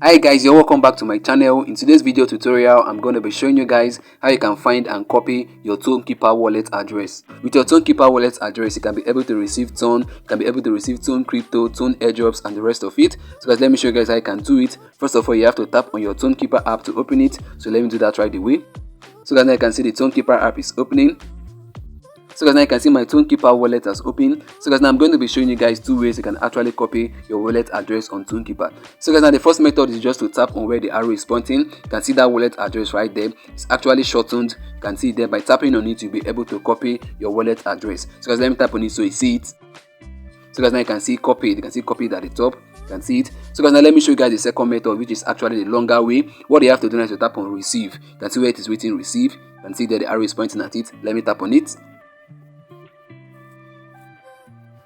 Hi guys, you're welcome back to my channel. In today's video tutorial, I'm going to be showing you guys how you can find and copy your Tonkeeper wallet address. With your Tonkeeper wallet address, you can be able to receive Ton, you can be able to receive Ton crypto, Ton airdrops and the rest of it. So guys, let me show you guys how you can do it. First of all, you have to tap on your Tonkeeper app to open it. So let me do that right away. So guys, now you can see the Tonkeeper app is opening. So guys, now you can see my Tonkeeper wallet has opened. So guys, now I'm going to be showing you guys two ways you can actually copy your wallet address on Tonkeeper. So guys, now the first method is just to tap on where the arrow is pointing. You can see that wallet address right there. It's actually shortened. You can see it there. By tapping on it, you'll be able to copy your wallet address. So guys, let me tap on it so you see it. So guys, now you can see copied. You can see copied at the top. You can see it. So guys, now let me show you guys the second method, which is actually the longer way. What you have to do now is to tap on receive. You can see where it is written receive. You can see there the arrow is pointing at it. Let me tap on it.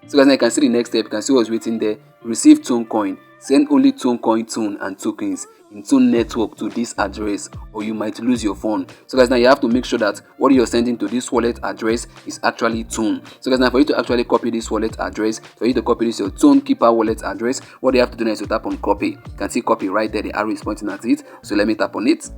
So guys, now you can see the next step. You can see what's written there. Receive Ton coin. Send only Ton coin, Ton and tokens in Ton network to this address, or you might lose your phone. So guys, now you have to make sure that what you're sending to this wallet address is actually Ton. So guys, now for you to actually copy this wallet address, for you to copy this your Tonkeeper wallet address, what you have to do now is to tap on copy. You can see copy right there. The arrow is pointing at it. So let me tap on it.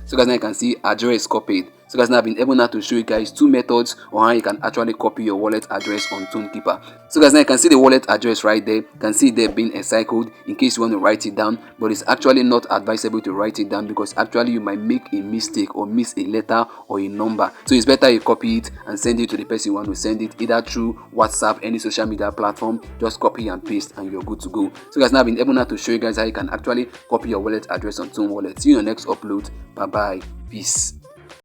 So guys, now you can see address copied. So guys, now I've been able now to show you guys two methods on how you can actually copy your wallet address on Tonkeeper. So guys, now you can see the wallet address right there. You can see there being encircled in case you want to write it down, but it's actually not advisable to write it down because actually you might make a mistake or miss a letter or a number. So it's better you copy it and send it to the person you want to send it, either through WhatsApp, any social media platform. Just copy and paste and you're good to go. So guys, now I've been able now to show you guys how you can actually copy your wallet address on Ton Wallet. See you in the next upload. Bye bye. Peace.